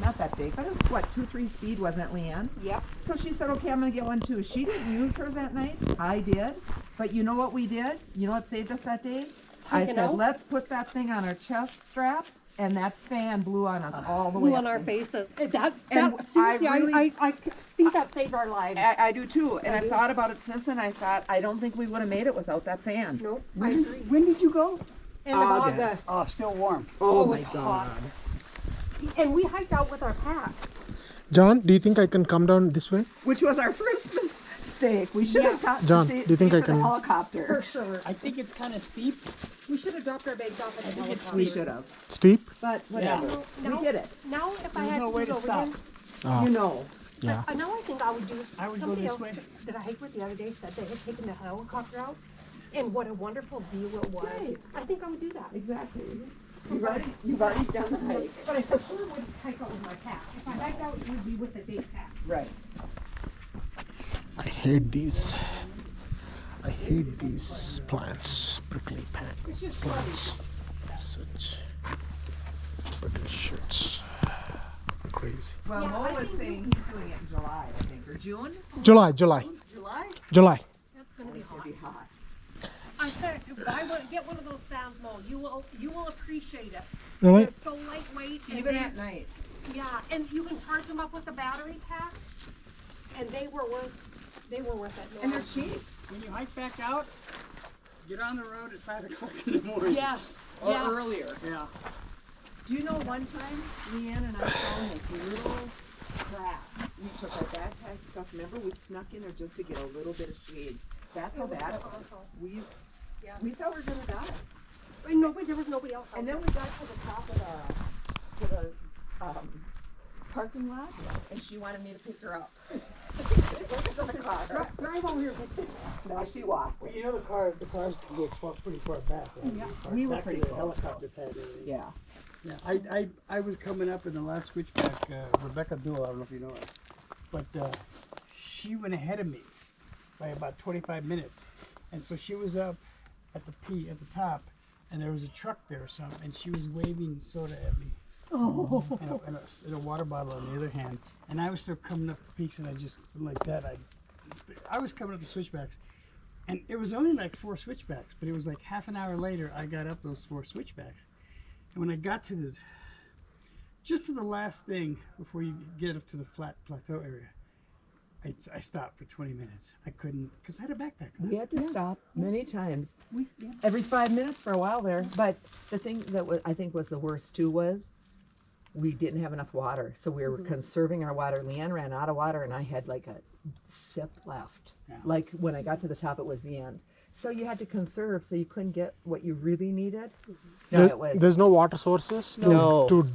not that big, but it was what, 2-3 speed, wasn't it, Leanne? Yep. So she said, okay, I'm gonna get one too. She didn't use hers that night. I did. But you know what we did? You know what saved us that day? I said, let's put that thing on our chest strap, and that fan blew on us all the way Blew up on our there. faces. Seriously, I think that saved our lives. I do too, and I've thought about it since, and I thought, I don't think we would have made it without that fan. Nope, I agree. When did you go? End of August. Oh, still warm. Oh it my was God. hot. And we hiked out with our packs. John, do you think I can come down this way? Which was our first mistake. We should have got John, do you think I can? Helicopter. For sure. I think it's kind of steep. We should have dropped our bags off at the helicopter. We should have, Steep? but whatever. Now- We did it. Now, if I There's had no to way do to it stop. again, You know. Yeah. now I think I would do. I would go somebody this else way. that I hiked with the other day said they had taken the helicopter out, and what a wonderful view it was. Right. I think I would do that. Exactly. You've already done the hike. But I for sure would hike out with my pack. If I hiked out, it would be with the day pack. Right. I hate these. I hate these plants. Prickly plants. Such prickly shirts. Crazy. Well, Yeah, Mo I was think saying he's doing it in July, I think, or June. July. July? That's going to be It's hot. gonna be hot. I said, buy one, get one of those fans, Mo. You will appreciate it. Really? They're so lightweight. and Even they at s- night. Yeah, and you can charge them up with the battery pack, and they were worth it. And they're cheap. When you hike back out, get on the road at 5 o'clock in the morning. Yes. Or yes. earlier. Yeah. Do you know one time, Leanne and I found this little crap. We took our backpack and stuff. Remember, we snuck in there just to get a little bit of shade. That's how It was bad so it was. awesome. Yes. We thought we were gonna die. But there was nobody else out And there. then we got to the top of the parking lot, and she wanted me to pick her up. Drive over here. No, she walked. Well, you know the cars can go pretty far back, right? Yeah. We were Back to pretty the close. helicopter pad area. Yeah. Yeah, I was coming up in the last switchback, Rebecca Duell, I don't know if you know her, but she went ahead of me by about 25 minutes. And so she was up at the top, and there was a truck there or something, and she was waving soda at me. Oh. And a water bottle on the other hand. And I was still coming up the peaks, and I just, like that, I was coming up the switchbacks. And it was only like 4 switchbacks, but it was like half an hour later, I got up those 4 switchbacks. And when I got to just to the last thing before you get up to the flat plateau area, I stopped for 20 minutes. I couldn't, because I had a backpack on. We had to stop many times. Every 5 minutes for a while there. But the thing that I think was the worst too was we didn't have enough water. So we were conserving our water. Leanne ran out of water, and I had like a sip left. Yeah. Like when I got to the top, it was the end. So you had to conserve, so you couldn't get what you really needed. No, it was. There's no water sources No. to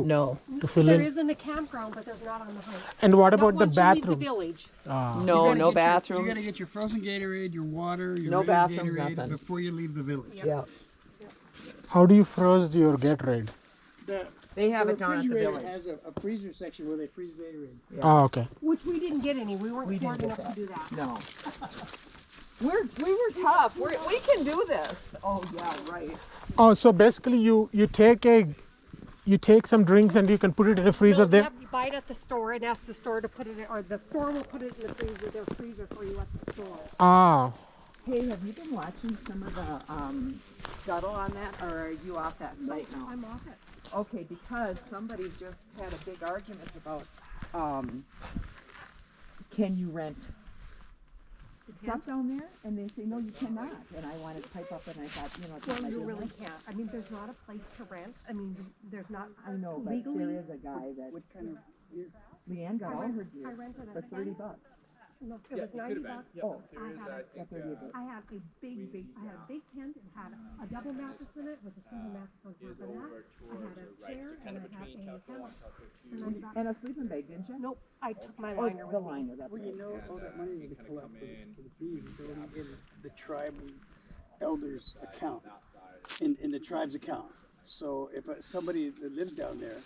No. fill There in. is in the campground, but there's not on the hike. And what Not about the once you leave bathroom? the village. No, no You bathrooms. gotta get your frozen Gatorade, your water, your No regular bathrooms, Gatorade nothing. before you leave the village. Yep. Yeah. How do you froze your Gatorade? They have The it down at the refrigerator village. has a freezer section where they freeze Gatorade. Yeah. Oh, okay. Which we didn't get any. We weren't We smart didn't enough get to do that. No. We were tough. We can do this. Oh yeah, right. Oh, so basically you take some drinks and you can put it in a freezer No, there. you buy it at the store and ask the store to put it in, or the store will put it in the freezer, their freezer for you at the store. Ah, Hey, have you been watching some of the scuttle on that, or are you off that site now? I'm off it. Okay, because somebody just had a big argument about can you rent stuff down there? And they say, no, you cannot. And I wanted to pipe up, and I thought, it's not Well, my you business. really can't. I mean, there's not a place to rent. I mean, there's not. I know, but legally. there is a guy that What kind of gear? Leanne got all her I gear rented for it. $30. No, it was $90. Oh, I had that's what you did. I had a I had a big tent. It had a double mattress in it with a single mattress on top of that. I had a chair and I had a hammock. And a sleeping bag, didn't you? Nope, I took my Oh, liner the with me. liner, that's Well, right. you know, all that money you can pull up for the fees is already in the tribal elders account, in the tribe's account. So if somebody that lives down there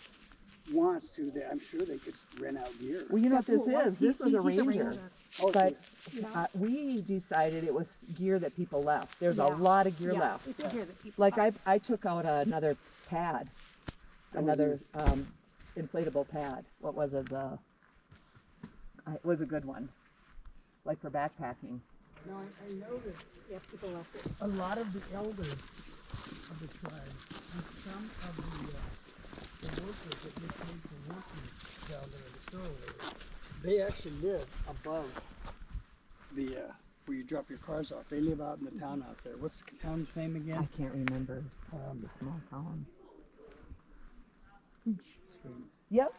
wants to, I'm sure they could rent out gear. Well, you know what this That's who it was. is? This was a He's ranger. Oh, But we decided it was gear that people left. There's a Yeah. lot of gear Yeah, left. it's a gear that people. Like I took out another pad, another inflatable pad. What was it? It was a good one, like for backpacking. Now, I know that Yeah, people left it. a lot of the elders of the tribe and some of the workers that get paid for working down there in the store, they actually live above the where you drop your cars off. They live out in the town out there. What's the town's name I again? can't remember. The small town. Springs. Yep.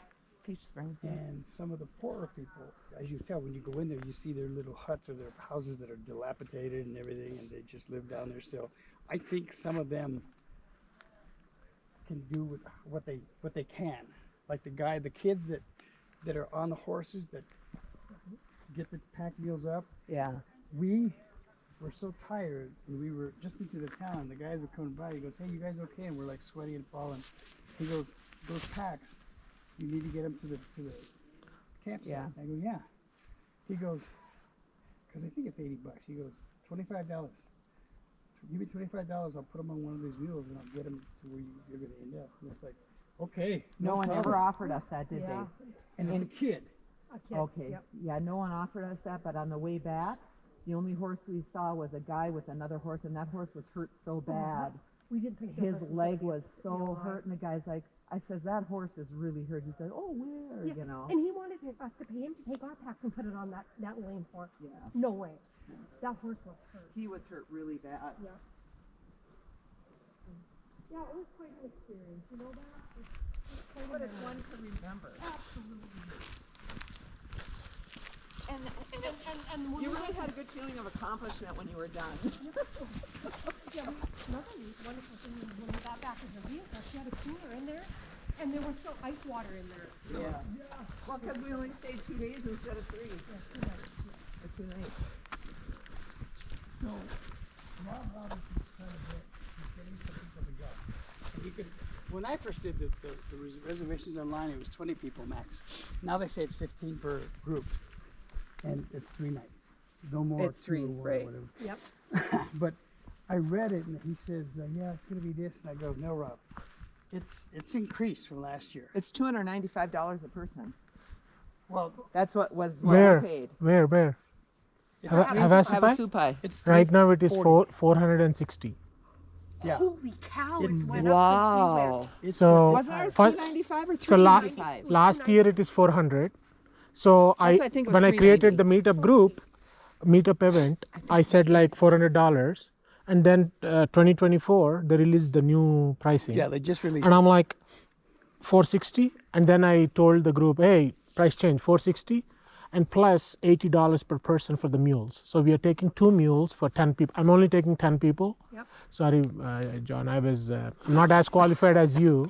Peach Springs. Yeah. And some of the poorer people, as you tell, when you go in there, you see their little huts or their houses that are dilapidated and everything, and they just live down there still. I think some of them can do with what they can. Like the kids that are on the horses that get the pack meals up. Yeah. We were so tired, and we were just into the town. The guys were coming by. He goes, "Hey, you guys okay?" And we're like sweaty and falling. He goes, "Those packs, you need to get them to the campsite." Yeah. I go, "Yeah." He goes, "Because I think it's $80." He goes, $25. Give me $25. I'll put them on one of these mules, and I'll get them to where you're going to end up. And it's like, okay. No one problem. ever offered us that, did Yeah. And it's a kid. A kid. they? Okay. Yep. Yeah, no one offered us that, but on the way back, the only horse we saw was a guy with another horse, and that horse was hurt so bad. We didn't think His that leg was so Yeah. hurt, and the guy's like, I says, that horse is really hurt. He said, oh, where? Yeah. You know. And he wanted us to pay him to take our packs and put it on that lame horse. Yeah. No way. That horse was hurt. He was hurt really bad. Yeah. Yeah, it was quite an experience. You know that? It's But it's one to remember. absolutely. And And when you we really went had a good feeling of accomplishment when you were done. Yeah, another wonderful thing was when we got back to the vehicle, she had a cooler in there, and there was still ice water in there. Yeah. Well, because we only stayed 2 days instead of 3. Yeah, 2 nights. Or 2 nights. So, Rob Robinson's trying to getting some people to go. And you could, when I first did the reservations online, it was 20 people max. Now they say it's 15 per group, and it's 3 nights. No more. It's 3, 2 or 1 or right. whatever. Yep. But I read it, and he says, yeah, it's going to be this. And I go, no, Rob. It's increased from last year. It's $295 a person. Well, That's what I Where? paid. Where? it's Havasupai? it's Right now it is 340. 460. Yeah. Holy cow, It's- it's went up since we went. It's So Wasn't ours Fun- 295 or So last 395? last year it is 400. So That's what I think it was when I created the 390. meetup group, meetup event, I said like $400, and then 2024 they released the new pricing, Yeah, they just released and I'm like 460, and then I told the group, hey, price change 460, and plus $80 per person for the mules. So we are taking 2 mules for 10 people. I'm only taking 10 people. Yep. Sorry, John, I was not as qualified as you,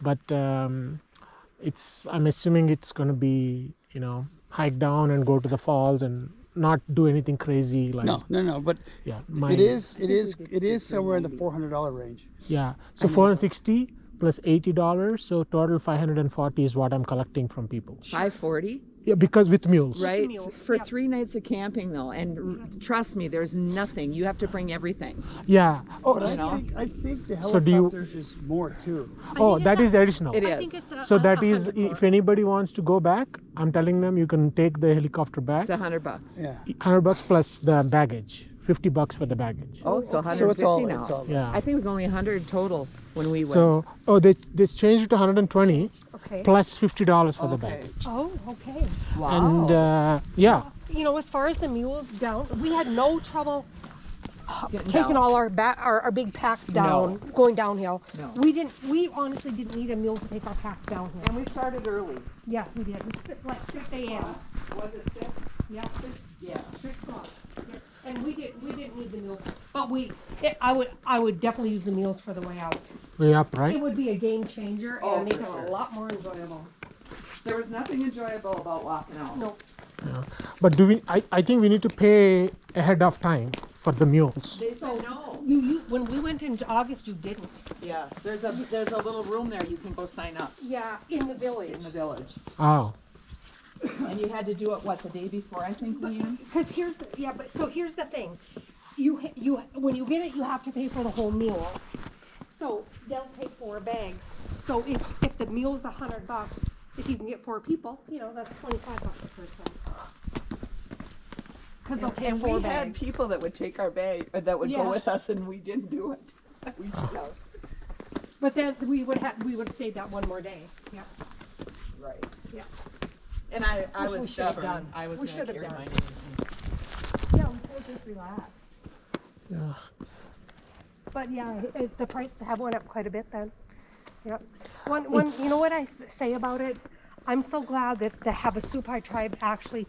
but I'm assuming it's going to be, hike down and go to the falls and not do anything crazy like. No. But Yeah. it is somewhere in the $400 range. Yeah. So 460 plus $80, so total 540 is what I'm collecting from people. 540, Yeah, because with mules. right? mules, For yeah. 3 nights of camping, though, and trust me, there's nothing. You have to bring everything. Yeah. Oh, But know? I think the So do you- helicopters is more too. oh, it's that a- is additional. It I is. think it's So that is, 100 more. if anybody wants to go back, I'm telling them you can take the helicopter back. It's $100. Yeah. $100 plus the baggage, $50 for the baggage. Oh, so 150 So it's all now. it's all. Yeah. I think it was only 100 total when we went. So, they changed it to 120 Okay. plus $50 for the Okay. baggage. Oh, okay. Wow. And yeah, You know, as far as the mules down, we had no trouble Getting taking down. all our big packs down, going downhill. No. We honestly didn't need a mule to take our packs downhill. And we started early. Yes, we did. We sit like 6 a.m. Was it 6? Yeah, 6 Yeah. 6 o'clock. Yeah. And we didn't need the meals, but I would definitely use the meals for the way out. way up, It right? would be a game changer Oh, and make for it sure. a lot more enjoyable. There was nothing enjoyable about walking out. No, Yeah. But I think we need to pay ahead of time for the mules. They said no. you when we went into August, you didn't. Yeah, there's a little room there you can go sign up Yeah, in the village. in the village. Oh, And you had to do it, what, the day before, I think, Leanne? Because here's the thing, you when you get it, you have to pay for the whole meal. So they'll take 4 bags. So if the meal's $100, if you can get 4 people, that's $25 a person. Because they'll take And 4 we had bags. people that would take our bag, or that would go Yeah. with us, and we didn't do it. We should have. But then we would have stayed that one more day. Yeah. Right. Yeah. And I Which we was should have stubborn. done. I was We going should to have carry done. mine. Yeah, we could have just relaxed. Yeah. But yeah, the prices have went up quite a bit then. Yep. One, It's- you know what I say about it? I'm so glad that the Havasupai tribe actually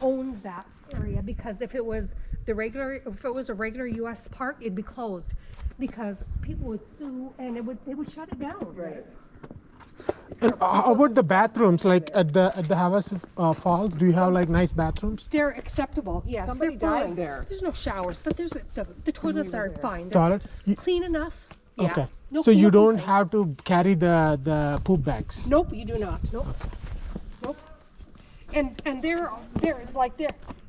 owns that area, because if it was a regular U.S. park, it'd be closed, because people would sue and they would shut it down. Right. And how about the bathrooms? Like at the Havas Falls, do you have like nice bathrooms? They're acceptable, yes. Somebody they're fine. died there. There's no showers, but the toilets are fine. They're Toilet? clean enough. Yeah. Okay. No- So you no don't complaints. have to carry the poop bags. Nope, you do not. Nope. Nope. And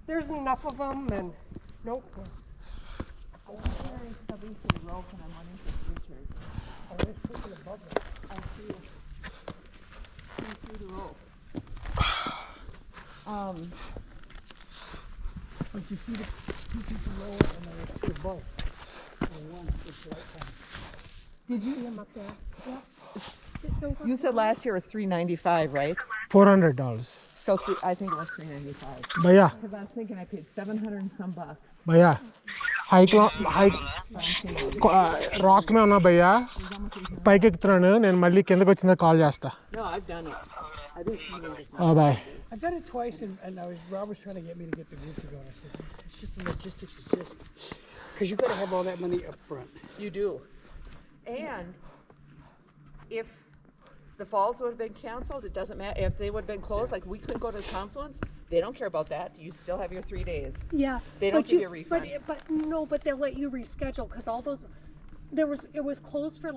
there's enough of them, and nope. But you see the 2 feet below and then it's 2 above. Or one, it's right down. Did you see them up there? Yep. You said last year was $395, right? $400. So I think it was $395. But yeah, Because I was thinking I paid $700 and some bucks. भैया hike rock మీద ఉన్నా భయ్యా పైకి ఎక్కుతున్నాను నేను మళ్ళీ కిందకి వచ్చిందా call చేస్తా No, I've done it. This is boy I've done it twice, and Rob was trying to get me to get the group to go, and I said, it's just the logistics, because you got to have all that money up front. You do. And if the falls would have been canceled, it doesn't matter. If they would have been closed, like we couldn't go to the confluence, they don't care about that. You still have your 3 days. Yeah. They don't but give you a refund. But they'll let you reschedule, because all those, it was closed for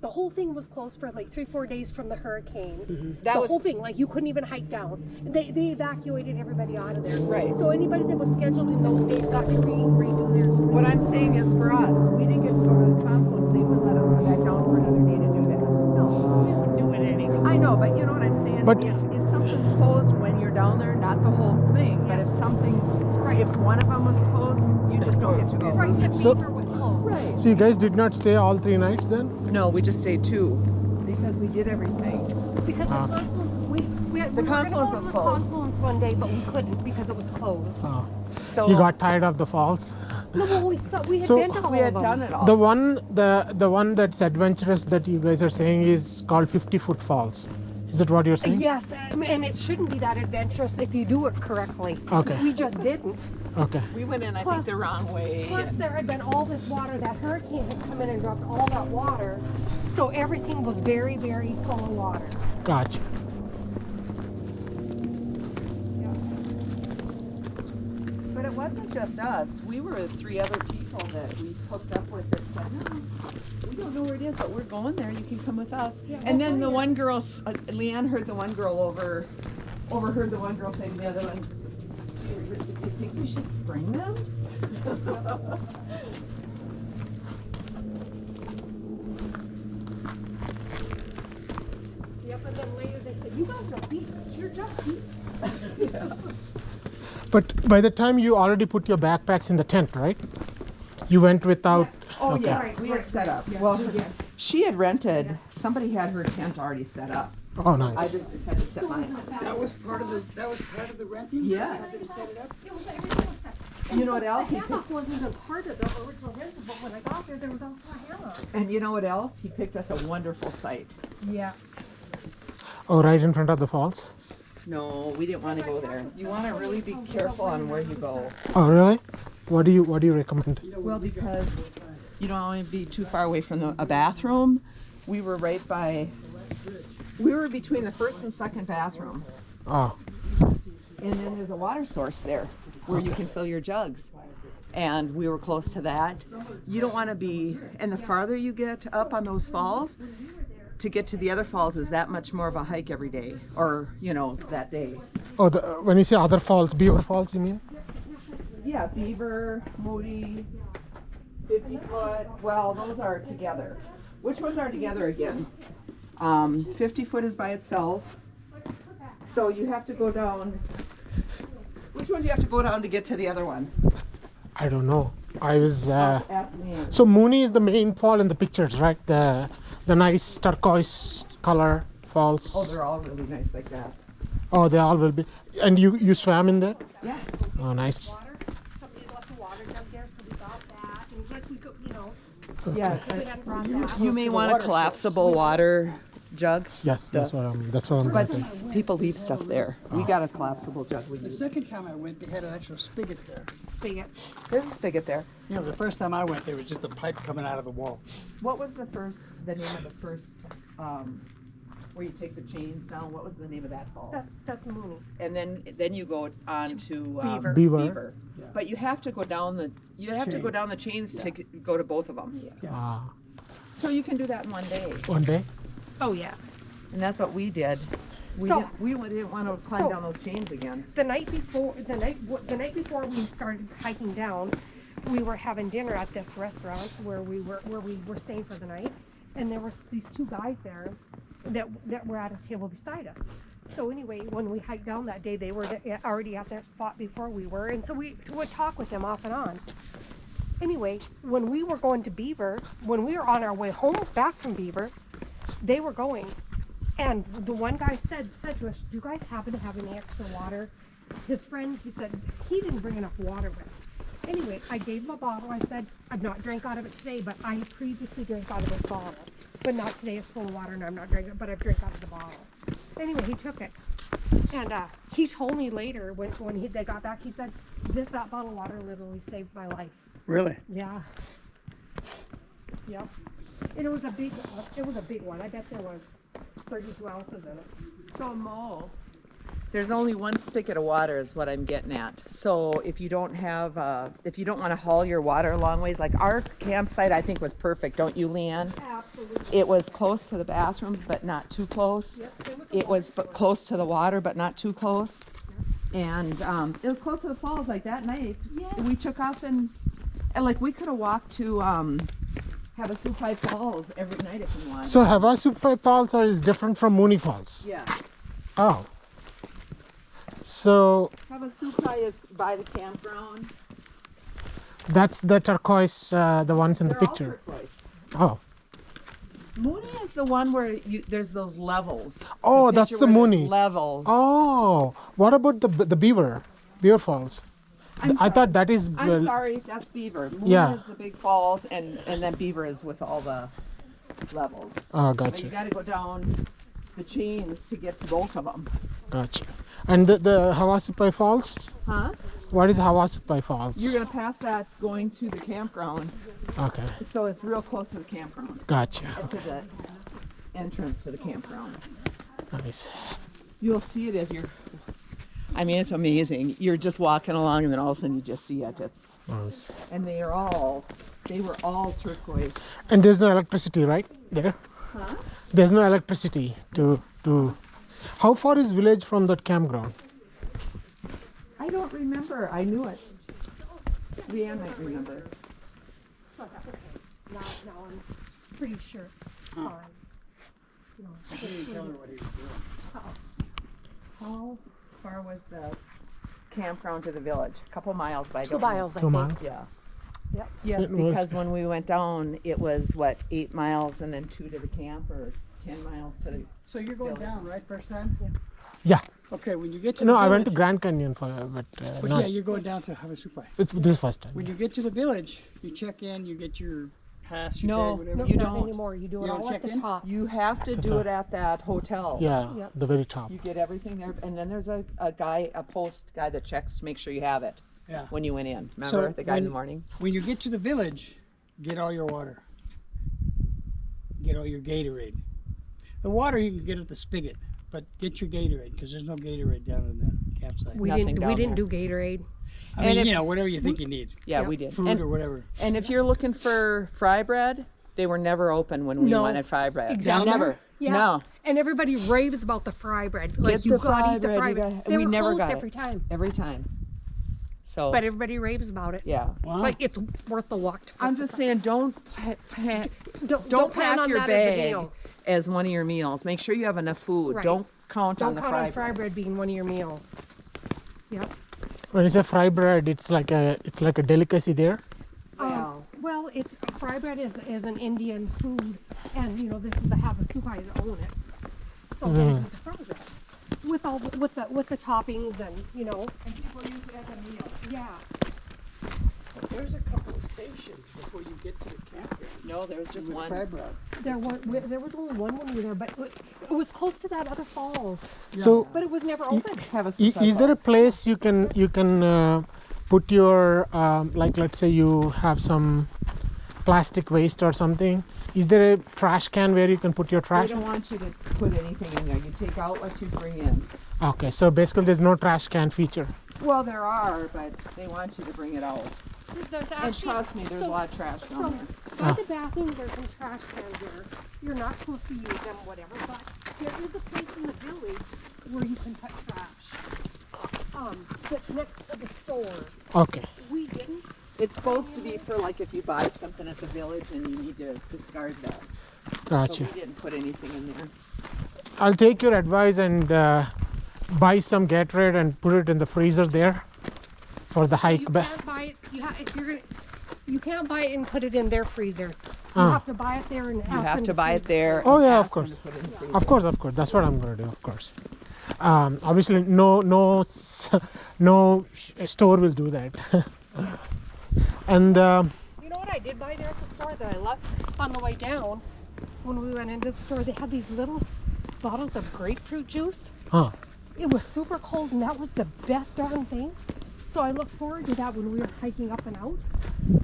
the whole thing was closed for 3-4 days from the hurricane. That the was- whole thing, you couldn't even hike down. They evacuated everybody out of there. Right. So anybody that was scheduled in those days got to redo theirs. What I'm saying is for us, we didn't get to go to the confluence. They wouldn't let us come back down for another day to do that. No, we wouldn't do it anyway. I know, but you know what I'm saying? But- if something's closed when you're down there, not the whole thing, but if something, if one of them was closed, you just don't get to go. Right, the So- Beaver was closed. Right. So you guys did not stay all 3 nights then? No, we just stayed 2 because we did everything. Because the confluence, we were gonna confluence go was to the closed. confluence one day, but we couldn't because it was closed. Oh. So You got tired of the falls? No, well, we had So- been to all we had of them. done it all. The one that's adventurous that you guys are saying is called 50-foot falls. Is that what you're saying? Yes, and it shouldn't be that adventurous if you do it correctly. Okay. We just didn't. Okay. We went in, I Plus- think, the wrong way. Plus, there had been all this water. That hurricane had come in and dropped all that water. So everything was very, very full of water. Gotcha. But it wasn't just us. We were 3 other people that we hooked up with that said, no, we don't know where it is, but we're going there. You can come with us. Yeah, And then we'll the go one girl, Leanne heard the one girl overheard the one girl say to the other one, do you think we should bring them? Yep, and then later they said, you guys are beasts. You're just beasts. But by the time you already put your backpacks in the tent, right? You went without. Oh, okay. yes, we had set up. Well, she had rented, somebody had her tent already set up. Oh, nice. I just had to set mine up. That was part of the renting? Yes. They set it up? It was everything was set. You know what else? The hammock wasn't even part of the original rental, but when I got there was also a hammock. And you know what else? He picked us a wonderful site. Yes. Oh, right in front of the falls? No, we didn't want to go there. You want to really be careful on where you go. Oh, really? What do you recommend? Well, because you don't want to be too far away from a bathroom. We were we were between the first and second bathroom. Oh, And then there's a water source there where you can fill your jugs. And we were close to that. You don't want to be, and the farther you get up on those falls, to get to the other falls is that much more of a hike every day, or, that day. oh. When you say other falls, Beaver Falls, you mean? Yeah, Beaver, Moody, 50 foot, well, those are together. Which ones are together again? 50 foot is by itself. So you have to go down. Which one do you have to go down to get to the other one? I don't know. I was. Ask me. So Mooney is the main fall in the pictures, right? The nice turquoise color falls. Oh, they're all really nice like that. Oh, they all will be. And you swam in there? Yeah. Oh, nice. Water, somebody left a water jug there, so we got that. It was like we could, Yeah. we hadn't brought that. You may want a collapsible water jug. Yes, that's what I'm But thinking. people leave stuff there. We got a collapsible jug we The use. second time I went, they had an actual spigot there. Spigot. There's a spigot there. You know, the first time I went, there was just a pipe coming out of the wall. What was the name of the first, where you take the chains down? What was the name of that falls? That's Mooney. And then you go on to Beaver. Beaver. Yeah. But you have to go down the chains to go to both of them. Ah, So you can do that in one day. one day. Oh yeah. And that's what we did. We So- didn't want to climb so- down those chains again. The night before we started hiking down, we were having dinner at this restaurant where we were staying for the night, and there was these two guys there that were at a table beside us. So anyway, when we hiked down that day, they were already at that spot before we were, and so we would talk with them off and on. Anyway, when we were going to Beaver, when we were on our way home back from Beaver, they were going, and the one guy said to us, "Do you guys happen to have any extra water?" His friend, he said he didn't bring enough water with. Anyway, I gave him a bottle. I said, "I've not drank out of it today, but I previously drank out of this bottle. But not today, it's full of water and I'm not drinking it, but I've drank out of the bottle." Anyway, he took it. And he told me later when they got back, he said, that bottle of water literally saved my life. Really? Yeah. Yep. And it was a big one. I bet there was 32 ounces in it. So Mo, there's only one spigot of water is what I'm getting at. So if you don't want to haul your water a long ways, like our campsite I think was perfect, don't you, Leanne? Absolutely. It was close to the bathrooms, but not too close. Yep, same with the It was water. close to the water, but not too close. And it was close to the falls. Like that night, we took off and like we could have walked to Havasupai Falls every night if we wanted. So Havasupai Falls is different from Mooney Falls. Yeah, Oh. So Havasupai is by the campground. that's the turquoise, the ones in the They're all picture. turquoise. Oh. Mooney is the one where there's those levels. Oh, The that's picture the where there's Mooney. levels. Oh, what about the Beaver Falls? I thought that is. I'm sorry, that's Beaver. Mooney Yeah. is the big falls, and then Beaver is with all the levels. Oh, But you gotcha, got to go down the chains to get to both of them. gotcha. And the Havasupai Falls? Huh? What is Havasupai Falls? You're gonna pass that going to the campground, Okay, so it's real close to the campground, gotcha. to the entrance to the campground. Nice. You'll see it as you're. I mean, it's amazing. You're just walking along, and then all of a sudden you just see it. Nice. And they were all turquoise. And there's no electricity, right there? Huh? There's no electricity to. How far is village from that campground? I don't remember. I knew it. Leanne might remember. So that's okay. Now I'm pretty sure it's fine. You know, I didn't tell her what he was doing. How far was the campground to the village? A couple miles, but I 2 don't know. miles, I 2 think. miles? Yeah. Yep. Yes, it was- because when we went down, it was what, 8 miles and then 2 to the camp, or 10 miles to the. So you're going down, right, first time? Yeah. Okay, when you get to No, the I went to village- Grand Canyon for, but But not. yeah, you're going down to Havasupai. It's this first time. When you get to the village, you check in, you get your pass, your No, tag, whatever. No, You not don't. anymore. You do You it don't all at check the in? top. You have to do it at that hotel. Yeah, Yep. the very top. You get everything there, and then there's a post guy that checks to make sure you have it Yeah. when you went in. Remember, the guy in the morning? When you get to the village, get all your water. Get all your Gatorade. The water you can get at the spigot, but get your Gatorade because there's no Gatorade down in the campsite. We Nothing didn't. down We didn't there. do Gatorade. I and mean, if- you know, whatever you think you need, Yeah, Yep. we did. food or whatever. And if you're looking for fry bread, they were never open when we No, wanted fry bread. exactly. Never. Yeah. No. And everybody raves about the fry bread. Like Get you the gotta fry eat the bread, fry you bread. gotta- They we were never closed got it. every time. Every time. So But everybody raves about it. yeah. Wow. Like it's worth the walk. I'm just saying, don't Don't plan pack on your that as a bag meal. as one of your meals. Make sure you have enough food. Right. Don't count on Don't the count on fry fry bread. bread being one of your meals. Yep. When you say fry bread, it's like a delicacy there. Well, it's fry bread is an Indian food, and you know this is the Havasupai that own it. So they do the fry bread with all with the toppings and you know. And people use it as a meal. Yeah. There's a couple of stations before you get to the campground. No, there's just With one. fry bread. There was only one when we were there, but it was close to that other falls. So But it was never open. Have a is there a place you can put your like, let's say you have some plastic waste or something? Is there a trash can where you can put your They trash? don't want you to put anything in there. You take out what you bring in. Okay, so basically there's no trash can feature. Well, there are, but they want you to bring it out. There's And trust me, there's a lot of trash down there. By the bathrooms are some trash cans there. You're not supposed to use them, whatever, but there is a place in the village where you can put trash. That's next to the store. Okay. We didn't. It's supposed to be for like if you buy something at the village and you need to discard that. But Gotcha. we didn't put anything in there. I'll take your advice and buy some Gatorade and put it in the freezer there for the hike You back. can't buy it. If you're gonna, you can't buy it and put it in their freezer. You Ah. have to buy it there and You have to buy it freeze there. Oh, and yeah, ask of them course. to put it in the freezer. Of course. That's what I'm gonna do. Of course. Obviously, no store will do that. And You know what I did buy there at the store that I loved? On the way down, when we went into the store, they had these little bottles of grapefruit juice. huh. It was super cold, and that was the best darn thing. So I look forward to that when we were hiking up and out.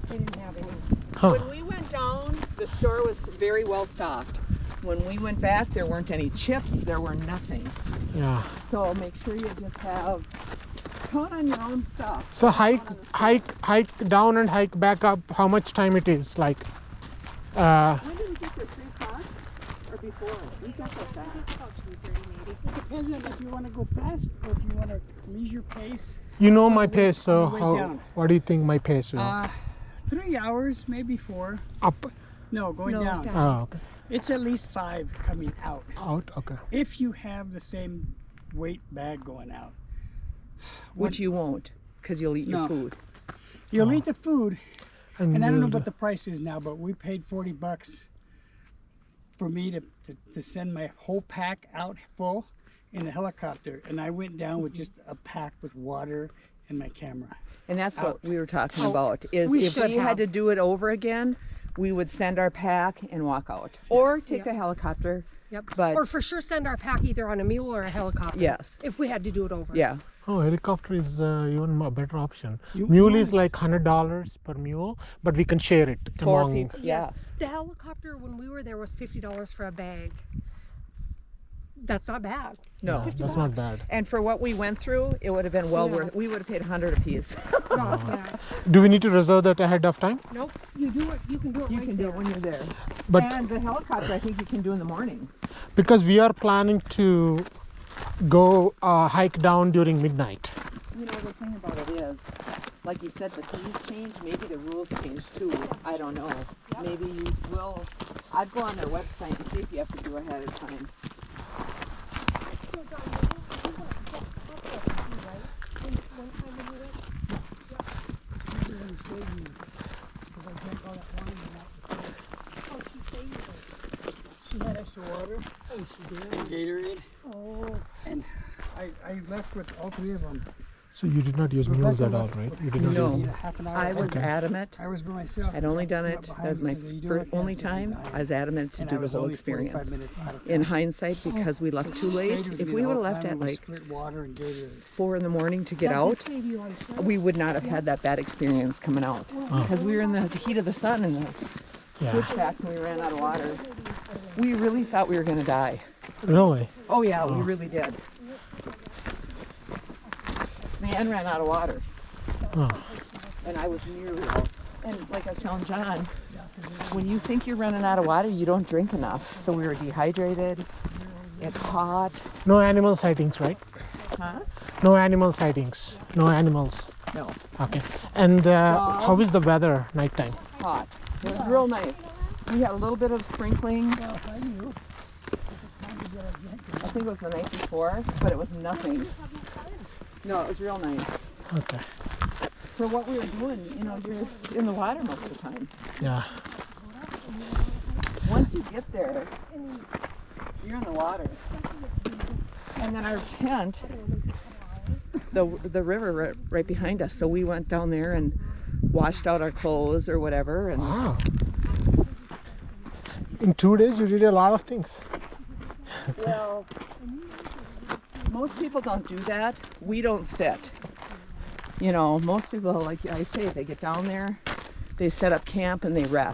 They didn't have any. When we went down, the store was very well stocked. When we went back, there weren't any chips. There were nothing. Yeah. So make sure you just count on your own stuff. So hike down and hike back up. How much time it is? Like, When did we get there? 3 o'clock or before? We got there fast. It's about 2:30 maybe. It depends on if you want to go fast or if you want to leisure pace. you know my pace. So on the way how? down. What do you think my pace will? 3 hours, maybe 4. Up. No, going No, down. down. Oh, okay. It's at least 5 coming out. Out. Okay. If you have the same weight bag going out. Which you won't, because you'll eat your No. food. You'll eat the food, and I don't know we'll what the price is now, but we paid $40 for me to send my whole pack out full in a helicopter. And I went down with just a pack with water and my camera. And that's what Out. we were talking about. Is We if should we had have. to do it over again, we would send our pack and walk out, or take a helicopter. Yep. But Or for sure send our pack either on a mule or a helicopter. Yes. If we had to do it over. yeah, Oh, helicopter is even a better option. You- Mule you is like $100 per mule, but we can share it 4 among. people. Yeah. Yes. The helicopter when we were there was $50 for a bag. That's not bad. No. That's not bad. And for what we went through, it would have been well Yeah. worth. We would have paid 100 apiece. Not bad. Do we need to reserve that ahead of time? Nope. You do it. You can do it You right can do there. it when you're there. But And the helicopter, I think you can do in the morning. because we are planning to go hike down during midnight. You know, the thing about it is, like you said, the fees change. Maybe the rules change too. I don't know. Maybe you will. I'd go on their website and see if you have to do ahead of time. So, John, you went right? One time when you went? Oh, she saved it. She had extra water. Oh, she did. Gatorade. Oh. And I left with all 3 of them. So you did not use mules at all, right? You did not No. use Need a half an hour. I was hike. adamant. I was by myself. I'd only done Come it. up That behind was me, my says, "Are you doing first, okay?" only I said, time. "Yeah." I was adamant to And do I the was whole only 45 experience. minutes out of In town. hindsight, because we left too She stayed late, with if me we the would whole have left time at and we like split water and Gatorade. 4 in the morning to get That out, did save you on trip. we would not have had that bad experience coming out. Because we were in the heat of the sun and the Yeah. switchbacks and we ran out of water. We really thought we were going to die. Really? Oh yeah, we really did. Man ran out of water. Oh. And I was nearly out. And like I was telling John, when you think you're running out of water, you don't drink enough. So we were dehydrated. It's hot. No animal sightings, right? Huh? No animal sightings. No animals. No. Okay. And how is the weather nighttime? Hot. It was real nice. We had a little bit of sprinkling. Well, if I knew. I think it was the night before, but it was nothing. No, it was real nice. Okay. For what we were doing, you know, you're in the water most of the time. Yeah. Once you get there, you're in the water. And then our tent, the river right behind us, so we went down there and washed out our clothes or whatever. And Wow. In 2 days, you did a lot of things. well, most people don't do that. We don't sit. You know, most people, like I say, they get down there, they set up camp and they rest.